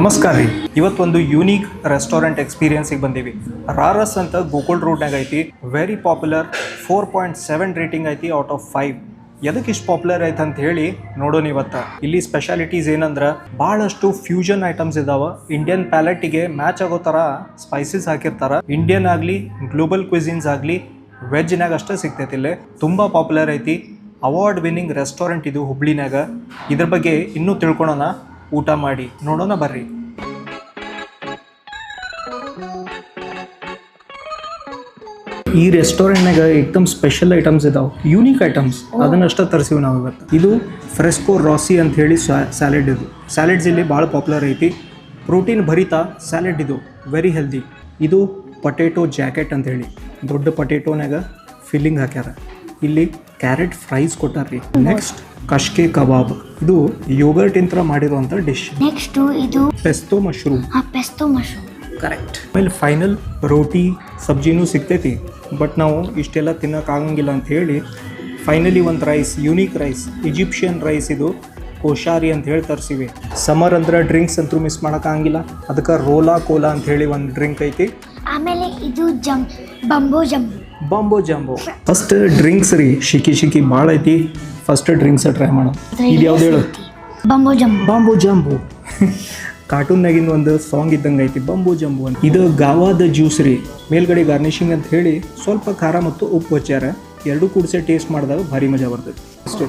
ನಮಸ್ಕಾರ ರೀ. ಇವತ್ತೊಂದು ಯೂನಿಕ್ ರೆಸ್ಟೋರೆಂಟ್ ಎಕ್ಸ್ಪೀರಿಯನ್ಸಿಗೆ ಬಂದೀವಿ. ರಾರಸ್ ಅಂತ ಗೋಕುಲ್ ರೋಡ್ನಾಗ ಐತಿ. ವೆರಿ ಪಾಪ್ಯುಲರ್, 4.7 ರೇಟಿಂಗ್ ಐತಿ ಔಟ್ ಆಫ್ 5. ಎದಕ್ಕೆ ಇಷ್ಟು ಪಾಪ್ಯುಲರ್ ಐತೆ ಅಂತ ಹೇಳಿ ನೋಡೋಣ ಇವತ್ತ. ಇಲ್ಲಿ ಸ್ಪೆಷಾಲಿಟೀಸ್ ಏನಂದ್ರೆ ಭಾಳಷ್ಟು ಫ್ಯೂಷನ್ ಐಟಮ್ಸ್ ಇದಾವ. ಇಂಡಿಯನ್ ಪ್ಯಾಲೆಟಿಗೆ ಮ್ಯಾಚ್ ಆಗೋ ಥರ ಸ್ಪೈಸಸ್ ಹಾಕಿರ್ತಾರ. ಇಂಡಿಯನ್ ಆಗಲಿ ಗ್ಲೋಬಲ್ ಕ್ವಿಸಿನ್ಸ್ ಆಗಲಿ ವೆಜ್ನಾಗ ಅಷ್ಟೇ ಸಿಗ್ತೈತಿ. ಇಲ್ಲೇ ತುಂಬ ಪಾಪ್ಯುಲರ್ ಐತಿ. ಅವಾರ್ಡ್ ವಿನ್ನಿಂಗ್ ರೆಸ್ಟೋರೆಂಟ್ ಇದು ಹುಬ್ಳಿನಾಗ. ಇದ್ರ ಬಗ್ಗೆ ಇನ್ನೂ ತಿಳ್ಕೊಳೋಣ. ಊಟ ಮಾಡಿ ನೋಡೋಣ ಬರ್ರಿ. ಈ ರೆಸ್ಟೋರೆಂಟ್ನಾಗ ಏಕದಮ್ ಸ್ಪೆಷಲ್ ಐಟಮ್ಸ್ ಇದಾವೆ, ಯೂನಿಕ್ ಐಟಮ್ಸ್. ಅದನ್ನಷ್ಟ ತರಿಸಿವಿ ನಾವು ಇವತ್ತು. ಇದು ಫ್ರೆಸ್ಕೋ ರಾಸಿ ಅಂತ ಹೇಳಿ ಸ್ಯಾಲೆಡ್. ಇದು ಸ್ಯಾಲೆಡ್ಸ್ ಇಲ್ಲಿ ಭಾಳ ಪಾಪ್ಯುಲರ್ ಐತಿ. ಪ್ರೋಟೀನ್ ಭರಿತ ಸ್ಯಾಲೆಡ್ ಇದು, ವೆರಿ ಹೆಲ್ದಿ. ಇದು ಪೊಟೇಟೊ ಜಾಕೆಟ್ ಅಂತ ಹೇಳಿ ದೊಡ್ಡ ಪೊಟೇಟೋನಾಗ ಫಿಲ್ಲಿಂಗ್ ಹಾಕ್ಯಾರ. ಇಲ್ಲಿ ಕ್ಯಾರೆಟ್ ಫ್ರೈಸ್ ಕೊಟ್ಟಾರ್ರಿ. ನೆಕ್ಸ್ಟ್ ಕಶ್ಕೆ ಕಬಾಬ್, ಇದು ಯೋಗರ್ಟ್ ಇಂತ್ರ ಮಾಡಿರುವಂಥ ಡಿಶ್. ನೆಕ್ಸ್ಟ್ ಇದು pesto mushroom. Pesto mushroom correct. ಆಮೇಲೆ ಫೈನಲ್ ರೋಟಿ ಸಬ್ಜಿನೂ ಸಿಗ್ತೈತಿ. ಬಟ್ ನಾವು ಇಷ್ಟೆಲ್ಲ ತಿನ್ನೋಕ್ಕಾಗಂಗಿಲ್ಲ ಅಂತ ಹೇಳಿ ಫೈನಲಿ ಒಂದು rice, unique rice, Egyptian rice, ಇದು ಕೋಶಾರಿ ಅಂತ ಹೇಳಿ ತರಿಸಿವಿ. ಸಮರ್ ಅಂದ್ರೆ ಡ್ರಿಂಕ್ಸ್ ಅಂತೂ ಮಿಸ್ ಮಾಡೋಕ್ಕಾಗಂಗಿಲ್ಲ. ಅದಕ್ಕೆ ರೋಲಾ ಕೋಲಾ ಅಂತ ಹೇಳಿ ಒಂದು ಡ್ರಿಂಕ್ ಐತಿ. ಆಮೇಲೆ ಇದು ಬಂಬೋ ಜಾಂಬೋ. ಫಸ್ಟ್ ಡ್ರಿಂಕ್ಸ್ ರೀ, ಶಿಕಿ ಭಾಳ ಐತಿ. ಫಸ್ಟ್ ಡ್ರಿಂಕ್ಸ್ ಟ್ರೈ ಮಾಡೋಣ. ಇದು ಯಾವ್ದು ಹೇಳು? ಬಾಂಬೋ ಜಾಂಬೋ. ಕಾರ್ಟೂನ್ನಾಗಿನ ಒಂದು ಸಾಂಗ್ ಇದ್ದಂಗೆ ಐತಿ, ಬಂಬೋ ಜಂಬು ಅಂತ. ಇದು ಗಾವಾದ ಜ್ಯೂಸ್ ರೀ. ಮೇಲ್ಗಡೆ ಗಾರ್ನಿಷಿಂಗ್ ಅಂತ ಹೇಳಿ ಸ್ವಲ್ಪ ಖಾರ ಮತ್ತು ಉಪ್ಪು ಹಚ್ಚಾರ. ಎರಡೂ ಕೂಡಿಸಿ ಟೇಸ್ಟ್ ಮಾಡಿದಾಗ ಭಾರಿ ಮಜಾ ಬರ್ತೈತಿ. ಅಷ್ಟೇ.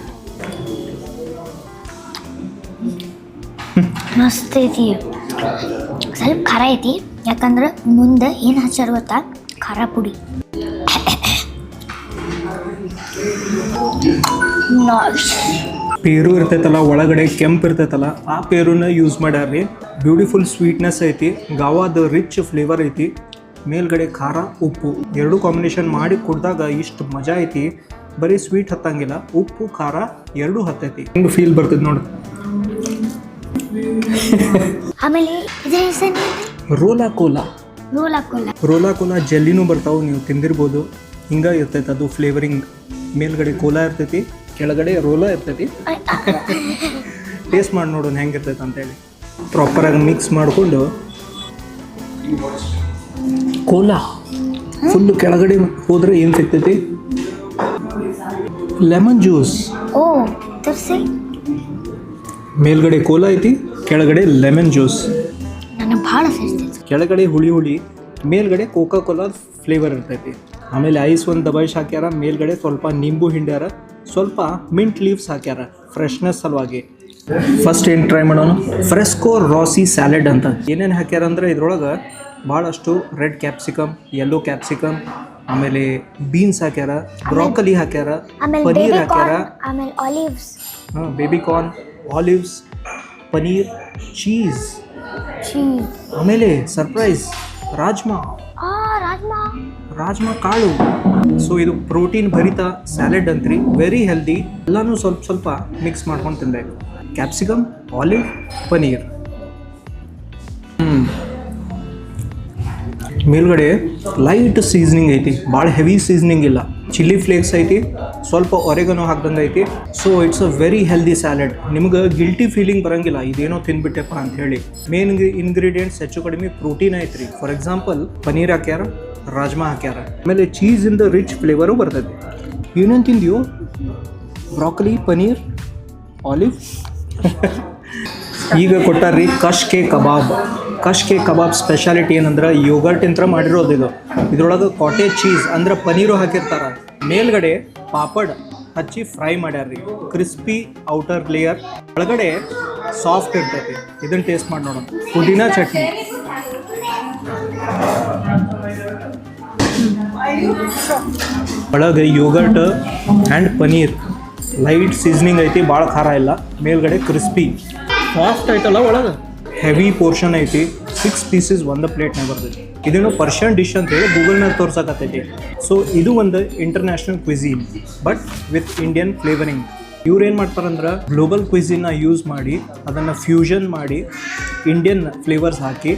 ಮಸ್ತ್ ಐತಿ. ಸ್ವಲ್ಪ ಖಾರ ಐತಿ, ಯಾಕಂದ್ರೆ ಮುಂದೆ ಏನು ಹಚ್ಚಾರ ಗೊತ್ತಾ? ಖಾರ ಪುಡಿ. ಪೇರು ಇರ್ತೈತಲ್ಲ, ಒಳಗಡೆ ಕೆಂಪು ಇರ್ತೈತಲ್ಲ, ಆ ಪೇರುನ ಯೂಸ್ ಮಾಡ್ಯಾರ್ರಿ. ಬ್ಯೂಟಿಫುಲ್ ಸ್ವೀಟ್ನೆಸ್ ಐತಿ. ಗಾವಾದ ರಿಚ್ ಫ್ಲೇವರ್ ಐತಿ. ಮೇಲ್ಗಡೆ ಖಾರ ಉಪ್ಪು ಎರಡೂ ಕಾಂಬಿನೇಷನ್ ಮಾಡಿ ಕುಡ್ದಾಗ ಇಷ್ಟು ಮಜಾ ಐತಿ. ಬರೀ ಸ್ವೀಟ್ ಹತ್ತಂಗಿಲ್ಲ, ಉಪ್ಪು ಖಾರ ಎರಡೂ ಹತ್ತೈತಿ. ಹಿಂಗೆ ಫೀಲ್ ಬರ್ತೈತಿ ನೋಡಿ. ಆಮೇಲೆ ರೋಲಾ ಕೋಲಾ ಜೆಲ್ಲಿನೂ ಬರ್ತಾವೆ, ನೀವು ತಿಂದಿರ್ಬೋದು. ಹಿಂಗೆ ಇರ್ತೈತೆ ಅದು ಫ್ಲೇವರಿಂಗ್. ಮೇಲ್ಗಡೆ ಕೋಲಾ ಇರ್ತೈತಿ, ಕೆಳಗಡೆ ರೋಲಾ ಇರ್ತೈತಿ. ಟೇಸ್ಟ್ ಮಾಡಿ ನೋಡೋಣ ಹೆಂಗಿರ್ತೈತೆ ಅಂತೇಳಿ. ಪ್ರಾಪರಾಗಿ ಮಿಕ್ಸ್ ಮಾಡಿಕೊಂಡು ಕೋಲಾ ಫುಲ್ಲು ಕೆಳಗಡೆ ಹೋದ್ರೆ ಏನು ಸಿಗ್ತೈತಿ? Lemon juice. ಓ ತರ್ಸಿ. ಮೇಲ್ಗಡೆ ಕೋಲಾ ಐತಿ, ಕೆಳಗಡೆ ಲೆಮನ್ ಜ್ಯೂಸ್. ನನಗೆ ಭಾಳ ಸೇರ್ತೈತಿ. ಕೆಳಗಡೆ ಹುಳಿ, ಮೇಲ್ಗಡೆ ಕೋಕಾ ಕೋಲಾ ಫ್ಲೇವರ್ ಇರ್ತೈತಿ. ಆಮೇಲೆ ಐಸ್ ಒಂದು ದಬಾಯಿಸಿ ಹಾಕ್ಯಾರ. ಮೇಲ್ಗಡೆ ಸ್ವಲ್ಪ ನಿಂಬು ಹಿಂಡ್ಯಾರ, ಸ್ವಲ್ಪ ಮಿಂಟ್ ಲೀವ್ಸ್ ಹಾಕ್ಯಾರ ಫ್ರೆಶ್ನೆಸ್ ಸಲುವಾಗಿ. ಫಸ್ಟ್ ಏನು ಟ್ರೈ ಮಾಡೋಣ? ಫ್ರೆಸ್ಕೋ ರಾಸಿ ಸ್ಯಾಲೆಡ್ ಅಂತ. ಏನೇನು ಹಾಕ್ಯಾರ ಅಂದರೆ ಇದ್ರೊಳಗೆ ಭಾಳಷ್ಟು ರೆಡ್ ಕ್ಯಾಪ್ಸಿಕಮ್, ಯೆಲ್ಲೋ ಕ್ಯಾಪ್ಸಿಕಮ್, ಆಮೇಲೆ ಬೀನ್ಸ್ ಹಾಕ್ಯಾರ, ಬ್ರಾಕಲಿ ಹಾಕ್ಯಾರ, ಪನೀರ್ ಹಾಕ್ಯಾರ, ಆಮೇಲೆ olives, baby corn, olives, paneer, cheese, ಆಮೇಲೆ ಸರ್ಪ್ರೈಸ್ ರಾಜ್ಮಾ ಕಾಳು. ಸೊ ಇದು ಪ್ರೋಟೀನ್ ಭರಿತ ಸ್ಯಾಲೆಡ್ ಅಂತ್ರಿ, ವೆರಿ ಹೆಲ್ದಿ. ಎಲ್ಲನೂ ಸ್ವಲ್ಪ ಮಿಕ್ಸ್ ಮಾಡ್ಕೊಂಡು ತಿನ್ಬೇಕು. Capsicum, olive, paneer. ಮೇಲ್ಗಡೆ ಲೈಟ್ ಸೀಸನಿಂಗ್ ಐತಿ, ಭಾಳ ಹೆವಿ ಸೀಸನಿಂಗ್ ಇಲ್ಲ. ಚಿಲ್ಲಿ ಫ್ಲೇಕ್ಸ್ ಐತಿ, ಸ್ವಲ್ಪ ಒರೆಗನೋ ಹಾಕ್ದಂಗೆ ಐತಿ. So it's a very healthy salad. ನಿಮ್ಗೆ ಗಿಲ್ಟಿ ಫೀಲಿಂಗ್ ಬರಂಗಿಲ್ಲ, ಇದೇನೋ ತಿನ್ಬಿಟ್ಟೆಪ್ಪ ಅಂತ ಹೇಳಿ. ಮೇನ್ ಇಂಗ್ರೀಡಿಯೆಂಟ್ಸ್ ಹೆಚ್ಚು ಕಡಿಮೆ ಪ್ರೋಟೀನ್ ಐತ್ರಿ. ಫಾರ್ ಎಕ್ಸಾಂಪಲ್ ಪನೀರ್ ಹಾಕ್ಯಾರ, ರಾಜ್ಮಾ ಹಾಕ್ಯಾರ, ಆಮೇಲೆ ಚೀಸಿಂದ ರಿಚ್ ಫ್ಲೇವರು ಬರ್ತೈತಿ. ಏನೇನು ತಿಂದಿಯೋ? ಬ್ರಾಕಲಿ, ಪನೀರ್, ಆಲಿವ್. ಈಗ ಕೊಟ್ಟಾರ್ರಿ ಕಶ್ಕೆ ಕಬಾಬ್ ಸ್ಪೆಷಾಲಿಟಿ ಏನಂದ್ರೆ ಯೋಗರ್ಟ್ ಇಂತ್ರ ಮಾಡಿರೋದು ಇದು. ಇದ್ರೊಳಗೆ ಕಾಟೇಜ್ ಚೀಸ್ ಅಂದ್ರೆ ಪನೀರು ಹಾಕಿರ್ತಾರ. ಮೇಲ್ಗಡೆ ಪಾಪಡ್ ಹಚ್ಚಿ ಫ್ರೈ ಮಾಡ್ಯಾರ್ರಿ. ಕ್ರಿಸ್ಪಿ ಔಟರ್ ಲೇಯರ್, ಒಳಗಡೆ ಸಾಫ್ಟ್ ಇರ್ತೈತಿ. ಇದನ್ನ ಟೇಸ್ಟ್ ಮಾಡಿ ನೋಡೋಣ. ಪುದೀನಾ ಚಟ್ನಿ, ಒಳಗೆ yoghurt and paneer, light seasoning ಐತಿ, ಭಾಳ ಖಾರ ಇಲ್ಲ. ಮೇಲ್ಗಡೆ ಕ್ರಿಸ್ಪಿ ಸಾಫ್ಟ್ ಐತಲ್ಲ, ಒಳಗೆ ಹೆವಿ ಪೋರ್ಷನ್ ಐತಿ. 6 ಪೀಸಸ್ ಒಂದು ಪ್ಲೇಟ್ನಾಗ ಬರ್ತೈತಿ. ಇದೇನೋ ಪರ್ಷಿಯನ್ ಡಿಶ್ ಅಂತ ಹೇಳಿ ಗೂಗಲ್ನಾಗ ತೋರ್ಸಕತ್ತೈತಿ. ಸೊ ಇದು ಒಂದು international cuisine but with Indian flavouring. ಇವ್ರು ಏನು ಮಾಡ್ತಾರಂದ್ರೆ ಗ್ಲೋಬಲ್ ಕ್ವಿಸಿನ್ನ ಯೂಸ್ ಮಾಡಿ ಅದನ್ನು ಫ್ಯೂಷನ್ ಮಾಡಿ ಇಂಡಿಯನ್ ಫ್ಲೇವರ್ಸ್ ಹಾಕಿ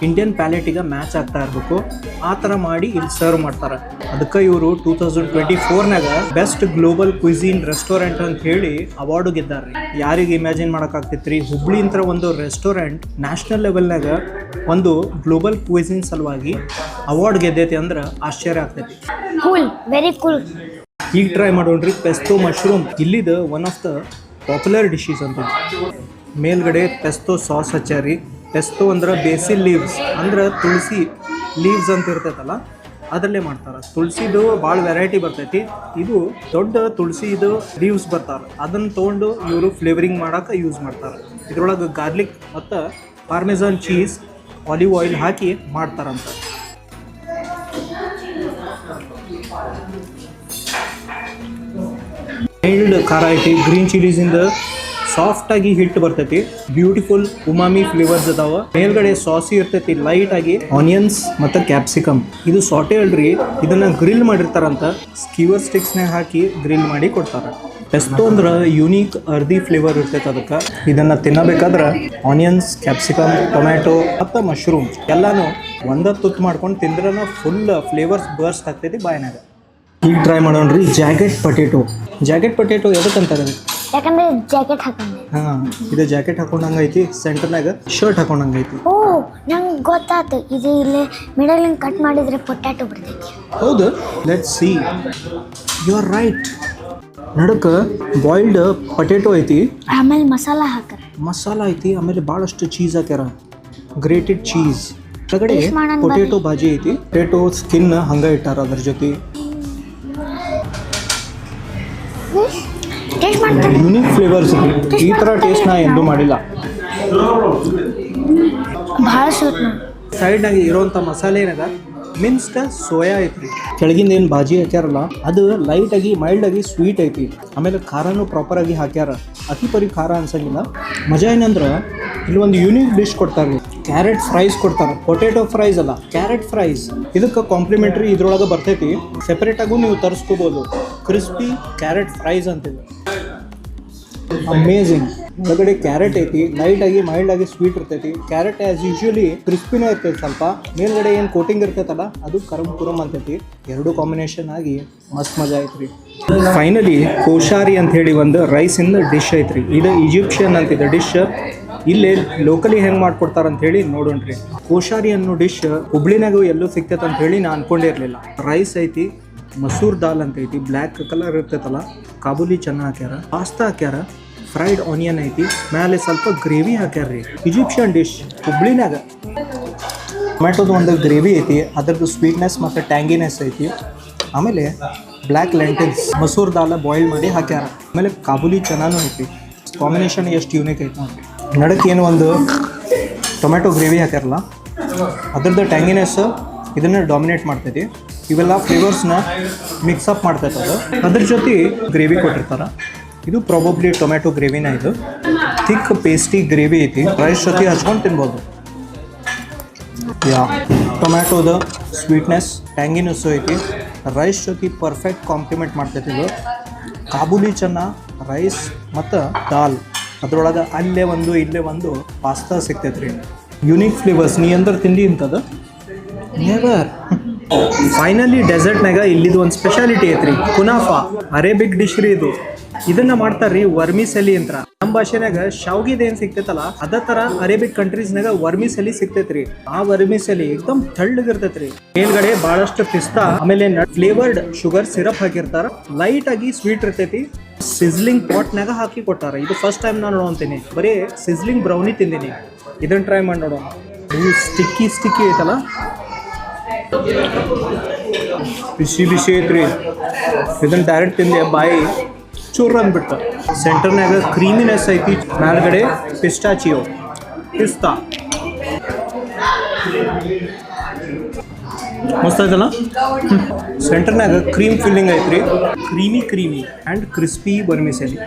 ಇಂಡಿಯನ್ ಪ್ಯಾಲೆಟಿಗೆ ಮ್ಯಾಚ್ ಆಗ್ತಾ ಇರಬೇಕು ಆ ಥರ ಮಾಡಿ ಇಲ್ಲಿ ಸರ್ವ್ ಮಾಡ್ತಾರೆ. ಅದಕ್ಕೆ ಇವರು 2024ನಾಗ ಬೆಸ್ಟ್ ಗ್ಲೋಬಲ್ ಕ್ವಿಸಿನ್ ರೆಸ್ಟೋರೆಂಟ್ ಅಂತ ಹೇಳಿ ಅವಾರ್ಡು ಗೆದ್ದಾರೆ. ಯಾರಿಗೆ ಇಮ್ಯಾಜಿನ್ ಮಾಡೋಕ್ಕಾಗ್ತೈತ್ರಿ ಹುಬ್ಳಿ ಅಂತ ಒಂದು ರೆಸ್ಟೋರೆಂಟ್ ನ್ಯಾಷನಲ್ ಲೆವೆಲ್ನಾಗ ಒಂದು ಗ್ಲೋಬಲ್ ಕ್ವಿಸಿನ್ ಸಲುವಾಗಿ ಅವಾರ್ಡ್ ಗೆದ್ದೈತಿ ಅಂದ್ರೆ ಆಶ್ಚರ್ಯ ಆಗ್ತೈತಿ. Cool, very cool. ಈಗ ಟ್ರೈ ಮಾಡೋಣ್ರಿ ಪೆಸ್ತೋ ಮಶ್ರೂಮ್. ಇಲ್ಲಿದು one of the popular dishes ಅಂತ. ಮೇಲ್ಗಡೆ ಪೆಸ್ತೋ ಸಾಸ್ ಹಚ್ಚಾರಿ. ಪೆಸ್ತೋ ಅಂದ್ರೆ ಬೇಸಿಲ್ ಲೀವ್ಸ್ ಅಂದ್ರೆ ತುಳಸಿ ಲೀವ್ಸ್ ಅಂತ ಇರ್ತೈತಲ್ಲ ಅದರಲ್ಲೇ ಮಾಡ್ತಾರೆ. ತುಳಸಿದು ಭಾಳ ವೆರೈಟಿ ಬರ್ತೈತಿ. ಇದು ದೊಡ್ಡ ತುಳಸಿದು ಲೀವ್ಸ್ ಬರ್ತಾರೆ, ಅದನ್ನು ತೊಗೊಂಡು ಇವರು ಫ್ಲೇವರಿಂಗ್ ಮಾಡೋಕೆ ಯೂಸ್ ಮಾಡ್ತಾರೆ. ಇದ್ರೊಳಗೆ ಗಾರ್ಲಿಕ್ ಮತ್ತು ಪಾರ್ಮೆಜಾನ್ ಚೀಸ್ ಆಲಿವ್ ಆಯಿಲ್ ಹಾಕಿ ಮಾಡ್ತಾರಂತ. ಮೈಲ್ಡ್ ಖಾರ ಐತಿ. ಗ್ರೀನ್ ಚಿಲ್ಲೀಸಿಂದ ಸಾಫ್ಟಾಗಿ ಹಿಟ್ಟು ಬರ್ತೈತಿ. ಬ್ಯೂಟಿಫುಲ್ ಉಮಾಮಿ ಫ್ಲೇವರ್ಸ್ ಅದಾವ. ಮೇಲ್ಗಡೆ ಸಾಸಿ ಇರ್ತೈತಿ ಲೈಟ್ ಆಗಿ. ಆನಿಯನ್ಸ್ ಮತ್ತು ಕ್ಯಾಪ್ಸಿಕಮ್ ಇದು ಸಾಟೆ ಅಲ್ರಿ, ಇದನ್ನ ಗ್ರಿಲ್ ಮಾಡಿರ್ತಾರಂತ. ಸ್ಕೀವರ್ ಸ್ಟಿಕ್ಸ್ನಾಗ ಹಾಕಿ ಗ್ರಿಲ್ ಮಾಡಿ ಕೊಡ್ತಾರೆ. ಪೆಸ್ತೋ ಅಂದ್ರೆ ಯೂನಿಕ್ ಅರ್ದಿ ಫ್ಲೇವರ್ ಇರ್ತೈತೆ. ಅದಕ್ಕೆ ಇದನ್ನು ತಿನ್ನಬೇಕಾದ್ರೆ ಆನಿಯನ್ಸ್, ಕ್ಯಾಪ್ಸಿಕಮ್, ಟೊಮ್ಯಾಟೊ ಮತ್ತು ಮಶ್ರೂಮ್ ಎಲ್ಲನೂ ಒಂದ ತುತ್ತು ಮಾಡ್ಕೊಂಡು ತಿಂದ್ರೆ ಫುಲ್ ಫ್ಲೇವರ್ಸ್ ಬರ್ಸ್ಟ್ ಆಗ್ತೈತಿ ಬಾಯಿನಾಗ. ಈಗ ಟ್ರೈ ಮಾಡೋಣ್ರಿ ಜಾಕೆಟ್ ಪೊಟೇಟೊ. ಜಾಕೆಟ್ ಪೊಟೇಟೊ ಎದಕ್ಕಂತಾರೆ? ಯಾಕಂದ್ರೆ ಜಾಕೆಟ್ ಹಾಕೊಂಡೆ. ಹಾಂ, ಇದು ಜಾಕೆಟ್ ಹಾಕೊಂಡಂಗೆ ಐತಿ. ಸೆಂಟರ್ನಾಗ ಶರ್ಟ್ ಹಾಕೊಂಡಂಗೆ ಐತಿ. ಓ, ನಂಗೆ ಗೊತ್ತಾಯ್ತು. ಇದು ಇಲ್ಲಿ ಮಿಡಲಿಂಗ್ ಕಟ್ ಮಾಡಿದ್ರೆ ಪೊಟ್ಯಾಟೊ ಬರ್ತೈತಿ. ಹೌದು, let's see. You are right. ನಡಕ್ಕೆ ಬಾಯ್ಲ್ಡ್ ಪೊಟೇಟೊ ಐತಿ. ಆಮೇಲೆ ಮಸಾಲ ಹಾಕ್ಯಾರ. ಮಸಾಲ ಐತಿ. ಆಮೇಲೆ ಭಾಳಷ್ಟು ಚೀಸ್ ಹಾಕ್ಯಾರ, ಗ್ರೇಟೆಡ್ ಚೀಸ್. ಕೆಳಗಡೆ Taste ಮಾಡೋಣ ಪೊಟೇಟೊ ಭಾಜಿ ಐತಿ. ಪೊಟೇಟೊ ಸ್ಕಿನ್ ಹಂಗೆ ಇಟ್ಟಾರ ಅದ್ರ ಜೊತೆ. ಟೇಸ್ಟ್ ಮಾಡ್ತಾರೆ. Unique flavours. ಈ ಥರ ಟೇಸ್ಟ್ ನಾ ಎಂದೂ ಮಾಡಿಲ್ಲ. ಭಾಳ ಸೂಟ್ ಮಾಡಿ. ಸೈಡ್ನಾಗ ಇರೋವಂಥ ಮಸಾಲೆ ಏನಾಗ ಮಿನ್ಸ್ಡ್ ಸೋಯಾ ಐತ್ರಿ. ಕೆಳಗಿಂದ ಏನು ಭಾಜಿ ಹಾಕ್ಯಾರಲ್ಲ ಅದು ಲೈಟಾಗಿ ಮೈಲ್ಡಾಗಿ ಸ್ವೀಟ್ ಐತಿ. ಆಮೇಲೆ ಖಾರನೂ ಪ್ರಾಪರಾಗಿ ಹಾಕ್ಯಾರ. ಅತಿ ಪರಿ ಖಾರ ಅನ್ಸಂಗಿಲ್ಲ. ಮಜಾ ಏನಂದ್ರೆ ಇಲ್ಲಿ ಒಂದು ಯೂನಿಕ್ ಡಿಶ್ ಕೊಡ್ತಾರೆ. ಕ್ಯಾರೆಟ್ ಫ್ರೈಸ್ ಕೊಡ್ತಾರೆ. ಪೊಟೇಟೊ ಫ್ರೈಸ್ ಅಲ್ಲ, ಕ್ಯಾರೆಟ್ ಫ್ರೈಸ್. ಇದಕ್ಕೆ ಕಾಂಪ್ಲಿಮೆಂಟ್ರಿ ಇದ್ರೊಳಗೆ ಬರ್ತೈತಿ. ಸೆಪರೇಟಾಗೂ ನೀವು ತರಿಸ್ಕೋಬೋದು. ಕ್ರಿಸ್ಪಿ ಕ್ಯಾರೆಟ್ ಫ್ರೈಸ್ ಅಂತಿದೆ. ಅಮೇಝಿಂಗ್. ಒಳಗಡೆ ಕ್ಯಾರೆಟ್ ಐತಿ. ಲೈಟಾಗಿ ಮೈಲ್ಡಾಗಿ ಸ್ವೀಟ್ ಇರ್ತೈತಿ. ಕ್ಯಾರೆಟ್ ಆ್ಯಸ್ ಯೂಶ್ವಲಿ ಕ್ರಿಸ್ಪಿನೇ ಇರ್ತೈತಿ ಸ್ವಲ್ಪ. ಮೇಲ್ಗಡೆ ಏನು ಕೋಟಿಂಗ್ ಇರ್ತೈತಲ್ಲ ಅದು ಕರಮ್ ಕುರಮ್ ಅಂತೈತಿ. ಎರಡು ಕಾಂಬಿನೇಷನ್ ಆಗಿ ಮಸ್ತ್ ಮಜಾ ಐತ್ರಿ. ಫೈನಲಿ ಕೋಶಾರಿ ಅಂತ ಹೇಳಿ ಒಂದು ರೈಸಿಂದ ಡಿಶ್ ಐತ್ರಿ. ಇದು ಈಜಿಪ್ಷಿಯನ್ ಅಂತಿದೆ ಡಿಶ್. ಇಲ್ಲೇ ಲೋಕಲಿ ಹೆಂಗೆ ಮಾಡ್ಕೊಡ್ತಾರೆ ಅಂತ ಹೇಳಿ ನೋಡೋಣ್ರಿ. ಕೋಶಾರಿ ಅನ್ನೋ ಡಿಶ್ ಹುಬ್ಳಿನಾಗೂ ಎಲ್ಲೂ ಸಿಗ್ತೈತೆ ಅಂತ ಹೇಳಿ ನಾನು ಅನ್ಕೊಂಡೇ ಇರಲಿಲ್ಲ. ರೈಸ್ ಐತಿ, ಮಸೂರ್ ದಾಲ್ ಅಂತ ಐತಿ, ಬ್ಲ್ಯಾಕ್ ಕಲರ್ ಇರ್ತೈತಲ್ಲ, ಕಾಬೂಲಿ ಚೆನ್ನ ಹಾಕ್ಯಾರ, ಪಾಸ್ತಾ ಹಾಕ್ಯಾರ, ಫ್ರೈಡ್ ಆನಿಯನ್ ಐತಿ, ಮೇಲೆ ಸ್ವಲ್ಪ ಗ್ರೇವಿ ಹಾಕ್ಯಾರ್ರಿ. ಈಜಿಪ್ಷಿಯನ್ ಡಿಶ್ ಹುಬ್ಳಿನಾಗ. ಟೊಮ್ಯಾಟೋದು ಒಂದು ಗ್ರೇವಿ ಐತಿ, ಅದರದ್ದು ಸ್ವೀಟ್ನೆಸ್ ಮತ್ತು ಟ್ಯಾಂಗಿನೆಸ್ ಐತಿ. ಆಮೇಲೆ ಬ್ಲ್ಯಾಕ್ ಲೆಂಟಿಲ್ಸ್ ಮಸೂರ್ ದಾಲ ಬಾಯ್ಲ್ ಮಾಡಿ ಹಾಕ್ಯಾರ. ಆಮೇಲೆ ಕಾಬೂಲಿ ಚೆನ್ನಾನು ಐತಿ. ಕಾಂಬಿನೇಷನ್ ಎಷ್ಟು ಯೂನಿಕ್ ಐತಿ ನೋಡ್ರಿ. ನಡಕ್ಕೆ ಏನು ಒಂದು ಟೊಮ್ಯಾಟೊ ಗ್ರೇವಿ ಹಾಕ್ಯಾರಲ್ಲ ಅದ್ರದ್ದು ಟ್ಯಾಂಗಿನೆಸ್ ಇದನ್ನು ಡಾಮಿನೇಟ್ ಮಾಡ್ತೈತಿ. ಇವೆಲ್ಲ ಫ್ಲೇವರ್ಸ್ನ ಮಿಕ್ಸಪ್ ಮಾಡ್ತೈತೆ ಅದು. ಅದ್ರ ಜೊತೆ ಗ್ರೇವಿ ಕೊಟ್ಟಿರ್ತಾರೆ. ಇದು ಪ್ರಾಬಬ್ಲಿ ಟೊಮ್ಯಾಟೊ ಗ್ರೇವಿನ. ಇದು ಥಿಕ್ ಪೇಸ್ಟಿ ಗ್ರೇವಿ ಐತಿ. ರೈಸ್ ಜೊತೆ ಹಚ್ಕೊಂಡು ತಿನ್ಬೋದು. ಟೊಮ್ಯಾಟೋದ ಸ್ವೀಟ್ನೆಸ್ ಟ್ಯಾಂಗಿನೆಸ್ಸು ಐತಿ. ರೈಸ್ ಜೊತೆ ಪರ್ಫೆಕ್ಟ್ ಕಾಂಪ್ಲಿಮೆಂಟ್ ಮಾಡ್ತೈತಿ ಇದು. ಕಾಬೂಲಿ ಚೆನ್ನ ರೈಸ್ ಮತ್ತು ದಾಲ್, ಅದ್ರೊಳಗೆ ಅಲ್ಲೇ ಒಂದು ಇಲ್ಲೇ ಒಂದು ಪಾಸ್ತಾ ಸಿಗ್ತೈತ್ರಿ. Unique flavours. ನೀ ಅಂದ್ರೆ ತಿಂಡಿ ಇಂಥದ್ದು ನೆವರ್. ಫೈನಲಿ ಡೆಸರ್ಟ್ನಾಗ ಇಲ್ಲಿದು ಒಂದು ಸ್ಪೆಷಾಲಿಟಿ ಐತ್ರಿ, ಕುನಾಫಾ. ಅರೇಬಿಕ್ ಡಿಶ್ ರೀ ಇದು. ಇದನ್ನ ಮಾಡ್ತಾರ್ರಿ ವರ್ಮಿಸೆಲಿ ಅಂತ. ನಮ್ಮ ಭಾಷೆನಾಗ ಶಾವ್ಗಿದ ಏನ್ ಸಿಗ್ತೈತಲ್ಲ ಅದೇ ತರ ಅರೇಬಿಕ್ ಕಂಟ್ರೀಸ್ನಾಗ ವರ್ಮಿಸೆಲಿ ಸಿಗ್ತೈತ್ರಿ. ಆ ವರ್ಮಿಸೆಲಿ ಎಕ್ದಮ್ ತೆಳ್ಳಗಿರ್ತೈತ್ರಿ. ಮೇಲ್ಗಡೆ ಬಹಳಷ್ಟು ಪಿಸ್ತಾ ಆಮೇಲೆ ಫ್ಲೇವರ್ಡ್ ಶುಗರ್ ಸಿರಪ್ ಹಾಕಿರ್ತಾರ. ಲೈಟ್ ಆಗಿ ಸ್ವೀಟ್ ಇರ್ತೈತಿ. ಸಿಸ್ಲಿಂಗ್ ಪಾಟ್ನಾಗ ಹಾಕಿ ಕೊಟ್ಟಾರ. ಇದು ಫಸ್ಟ್ ಟೈಮ್ ನಾನು ನೋಡ್ತೀನಿ. ಬರೀ ಸಿಸ್ಲಿಂಗ್ ಬ್ರೌನಿ ತಿಂದಿನಿ. ಇದನ್ನ ಟ್ರೈ ಮಾಡಿ ನೋಡೋಣ. ಇದು ಸ್ಟಿಕ್ಕಿ ಐತಲ್ಲ, ಬಿಸಿ ಬಿಸಿ ಐತ್ರಿ. ಇದನ್ನ ಡೈರೆಕ್ಟ್ ತಿಂದೆ ಬಾಯಿ ಚೂರು ಅಂದ್ಬಿಟ್ಟು. ಸೆಂಟರ್ನಾಗ ಕ್ರೀಮಿನೆಸ್ ಐತಿ. ಮೇಲ್ಗಡೆ ಪಿಸ್ತಾ ಮಸ್ತ್ ಐತಲ್ಲ. ಸೆಂಟರ್ನಾಗ ಕ್ರೀಮ್ ಫಿಲ್ಲಿಂಗ್ ಐತ್ರಿ. Creamy and crispy vermicelli.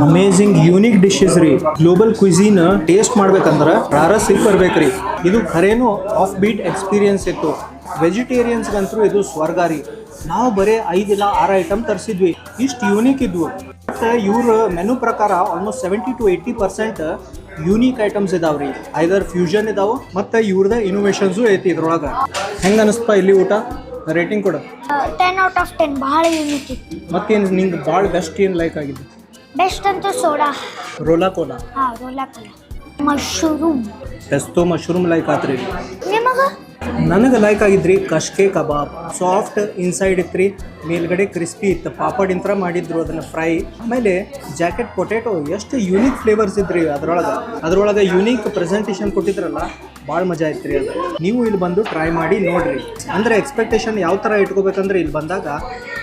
Amazing unique dishes ರೀ. ಗ್ಲೋಬಲ್ ಕ್ವಿಝಿನ್ ಟೇಸ್ಟ್ ಮಾಡ್ಬೇಕಂದ್ರೆ ರಾರಸಿಗೆ ಬರ್ಬೇಕ್ರಿ. ಇದು ಖರೇನು ಆಫ್ ಬೀಟ್ ಎಕ್ಸ್ಪೀರಿಯನ್ಸ್ ಇತ್ತು. ವೆಜಿಟೇರಿಯನ್ಸ್ಗಂತೂ ಇದು ಸ್ವರ್ಗ ರೀ. ನಾವು ಬರೀ 5 ಇಲ್ಲ 6 ಐಟಮ್ ತರಿಸಿದ್ವಿ. ಇಷ್ಟು ಯೂನಿಕ್ ಇದ್ವು. ಮತ್ತು ಇವ್ರ ಮೆನು ಪ್ರಕಾರ ಆಲ್ಮೋಸ್ಟ್ 70-80% ಯೂನಿಕ್ ಐಟಮ್ಸ್ ಇದಾವ್ರಿ. ಐದರ್ ಫ್ಯೂಷನ್ ಇದಾವೆ ಮತ್ತು ಇವ್ರದ ಇನೋವೇಷನ್ಸು ಐತಿ ಇದ್ರೊಳಗೆ. ಹೆಂಗೆ ಅನಿಸ್ತಾ ಇಲ್ಲಿ ಊಟ? ರೇಟಿಂಗ್ ಕೊಡು. 10/10 ಭಾಳ ಯೂನಿಕ್ ಇತ್ತು. ಮತ್ತೇನು ನಿಂಗೆ ಭಾಳ ಬೆಸ್ಟ್ ಏನು ಲೈಕ್ ಆಗಿದೆ? ಬೆಸ್ಟ್ ಅಂತೂ ಸೋಡಾ. ರೋಲಾ ಕೋಲಾ. ಹಾಂ, ರೋಲಾ Cola. Mushroom. Pesto mushroom like ಆತ್ರಿ. ನಿಮಗೆ? ನನಗೆ ಲೈಕ್ ಆಗಿದ್ರಿ ಕಶ್ಕೆ ಕಬಾಬ್. ಸಾಫ್ಟ್ ಇನ್ಸೈಡ್ ಇತ್ತು, ಮೇಲ್ಗಡೆ ಕ್ರಿಸ್ಪಿ ಇತ್ತು. ಪಾಪಡಿಂತ್ರ ಮಾಡಿದ್ರು ಅದನ್ನು ಫ್ರೈ. ಆಮೇಲೆ ಜಾಕೆಟ್ ಪೊಟೇಟೊ ಎಷ್ಟು ಯೂನಿಕ್ ಫ್ಲೇವರ್ಸ್ ಇದ್ರಿ ಅದ್ರೊಳಗೆ ಯೂನಿಕ್ ಪ್ರೆಸೆಂಟೇಷನ್ ಕೊಟ್ಟಿದ್ರಲ್ಲ, ಭಾಳ ಮಜಾ ಐತ್ರಿ ಅದು. ನೀವು ಇಲ್ಲಿ ಬಂದು ಟ್ರೈ ಮಾಡಿ ನೋಡ್ರಿ. ಅಂದರೆ ಎಕ್ಸ್ಪೆಕ್ಟೇಷನ್ ಯಾವ ಥರ ಇಟ್ಕೋಬೇಕಂದ್ರೆ ಇಲ್ಲಿ ಬಂದಾಗ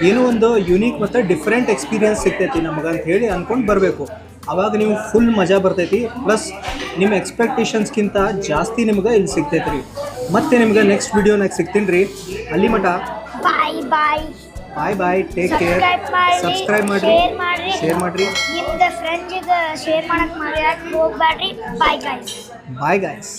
ಏನೋ ಒಂದು ಯೂನಿಕ್ ಮತ್ತು ಡಿಫ್ರೆಂಟ್ ಎಕ್ಸ್ಪೀರಿಯನ್ಸ್ ಸಿಗ್ತೈತಿ ನಮಗೆ ಅಂತ ಹೇಳಿ ಅಂದ್ಕೊಂಡು ಬರಬೇಕು. ಆವಾಗ ನೀವು ಫುಲ್ ಮಜಾ ಬರ್ತೈತಿ. ಪ್ಲಸ್ ನಿಮ್ಮ ಎಕ್ಸ್ಪೆಕ್ಟೇಷನ್ಸ್ಗಿಂತ ಜಾಸ್ತಿ ನಿಮ್ಗೆ ಇಲ್ಲಿ ಸಿಗ್ತೈತೆ ರೀ. ಮತ್ತೆ ನಿಮ್ಗೆ ನೆಕ್ಸ್ಟ್ ವಿಡಿಯೋನಾಗ ಸಿಗ್ತೀನಿ ರೀ. ಅಲ್ಲಿ ಮಟ bye bye. Bye. Take care. Subscribe ಮಾಡಿರಿ, ಶೇರ್ ಮಾಡಿರಿ. ನಿಮ್ದು ಫ್ರೆಂಡ್ಸಿಗೆ ಶೇರ್ ಮಾಡಕ್ಕೆ ಹೋಗ್ಬೇಡ್ರಿ. Bye guys.